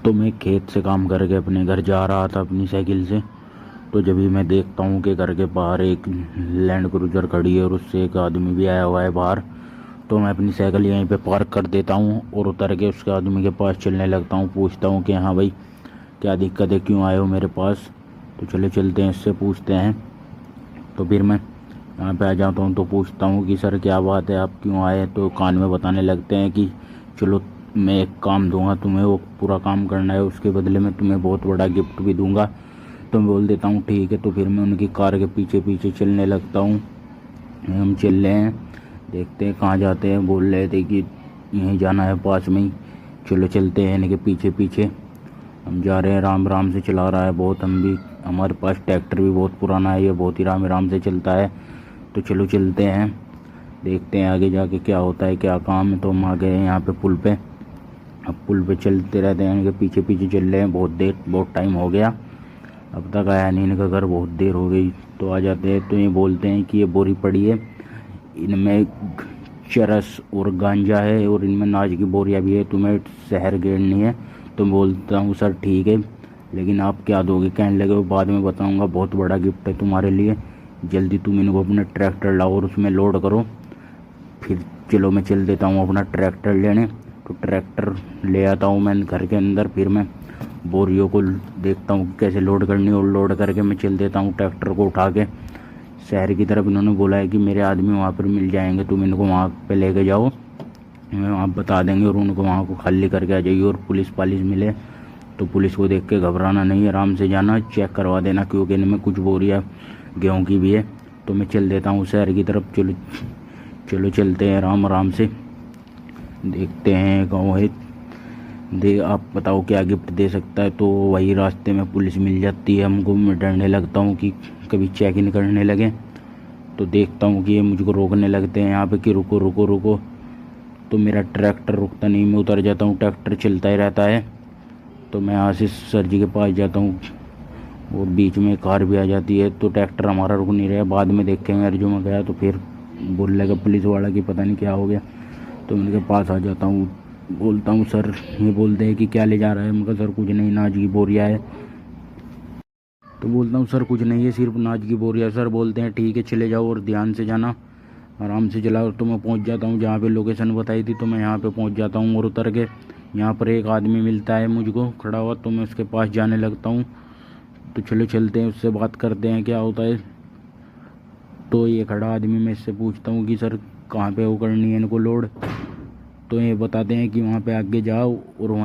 तो मैं खेत से काम करके अपने घर जा रहा था अपनी साइकिल से। तो जब भी मैं देखता हूँ कि घर के बाहर एक लैंड क्रूजर खड़ी है और उससे एक आदमी भी आया हुआ है बाहर। तो मैं अपनी साइकिल यहीं पे पार्क कर देता हूँ और उतर के उसके आदमी के पास चलने लगता हूँ। पूछता हूँ कि हाँ भाई, क्या दिक्कत है, क्यों आए हो मेरे पास। तो चले चलते हैं, इससे पूछते हैं। तो फिर मैं यहाँ पे आ जाता हूँ तो पूछता हूँ कि सर क्या बात है, आप क्यों आए। तो कान में बताने लगते हैं कि चलो मैं एक काम दूंगा तुम्हें, वो पूरा काम करना है, उसके बदले में तुम्हें बहुत बड़ा गिफ्ट भी दूंगा। तो मैं बोल देता हूँ ठीक है। तो फिर मैं उनकी कार के पीछे पीछे चलने लगता हूँ। हम चल रहे हैं, देखते हैं कहाँ जाते हैं। बोल रहे थे कि यहीं जाना है पास में ही, चलो चलते हैं इनके पीछे पीछे। हम जा रहे हैं, राम राम से चला रहा है बहुत। हम भी, हमारे पास ट्रैक्टर भी बहुत पुराना है, ये बहुत ही राम राम से चलता है। तो चलो चलते हैं, देखते हैं आगे जाके क्या होता है, क्या काम है। तो हम आ गए हैं यहाँ पे पुल पे। अब पुल पे चलते रहते हैं, इनके पीछे पीछे चल रहे हैं। बहुत देर, बहुत टाइम हो गया, अब तक आया नहीं इनका घर, बहुत देर हो गई। तो आ जाते हैं तो ये बोलते हैं कि ये बोरी पड़ी है, इनमें चरस और गांजा है और इनमें नाज की बोरियां भी है, तुम्हें शहर घेरनी है। तो बोलता हूँ सर ठीक है, लेकिन आप क्या दोगे। कहने लगे वो बाद में बताऊँगा, बहुत बड़ा गिफ्ट है तुम्हारे लिए, जल्दी तुम इनको अपने ट्रैक्टर लाओ और उसमें लोड करो। फिर चलो मैं चल देता हूँ अपना ट्रैक्टर लेने। तो ट्रैक्टर ले आता हूँ मैं घर के अंदर। फिर मैं बोरियों को देखता हूँ कैसे लोड करनी है और लोड करके मैं चल देता हूँ ट्रैक्टर को उठा के शहर की तरफ। इन्होंने बोला है कि मेरे आदमी वहाँ पर मिल जाएंगे, तुम इनको वहाँ पे लेके जाओ, मैं वहाँ बता देंगे और उनको वहाँ को खाली करके आ जाइए। और पुलिस पालिस मिले तो पुलिस को देख के घबराना नहीं, आराम से जाना, चेक करवा देना, क्योंकि इनमें कुछ बोरियाँ गेहूँ की भी है। तो मैं चल देता हूँ शहर की तरफ। चलो चलो चलते हैं आराम आराम से, देखते हैं गाँव है। दे आप बताओ क्या गिफ्ट दे सकता है। तो वही रास्ते में पुलिस मिल जाती है हमको। मैं डरने लगता हूँ कि कभी चेक इन करने लगे। तो देखता हूँ कि ये मुझको रोकने लगते हैं यहाँ पे कि रुको रुको रुको। तो मेरा ट्रैक्टर रुकता नहीं, मैं उतर जाता हूँ, ट्रैक्टर चलता ही रहता है। तो मैं यहाँ से सर जी के पास जाता हूँ और बीच में कार भी आ जाती है। तो ट्रैक्टर हमारा रुक नहीं रहा, बाद में देखेंगे अर्जुन में गया। तो फिर बोल लगा पुलिस वाला कि पता नहीं क्या हो गया। तो उनके पास आ जाता हूँ, बोलता हूँ सर, ये बोलते हैं कि क्या ले जा रहा है। मैं सर कुछ नहीं, नाज की बोरिया है। तो बोलता हूँ सर कुछ नहीं है, सिर्फ नाज की बोरिया। सर बोलते हैं ठीक है चले जाओ और ध्यान से जाना, आराम से चलाओ। तो मैं पहुँच जाता हूँ जहाँ पे लोकेशन बताई थी। तो मैं यहाँ पे पहुँच जाता हूँ और उतर के यहाँ पर एक आदमी मिलता है मुझको खड़ा हुआ। तो मैं उसके पास जाने लगता हूँ। तो चलो चलते हैं, उससे बात करते हैं क्या होता है। तो ये खड़ा आदमी, मैं इससे पूछता हूँ कि सर कहाँ पे वो करनी है इनको लोड। तो ये बताते हैं कि वहाँ पे आगे जाओ और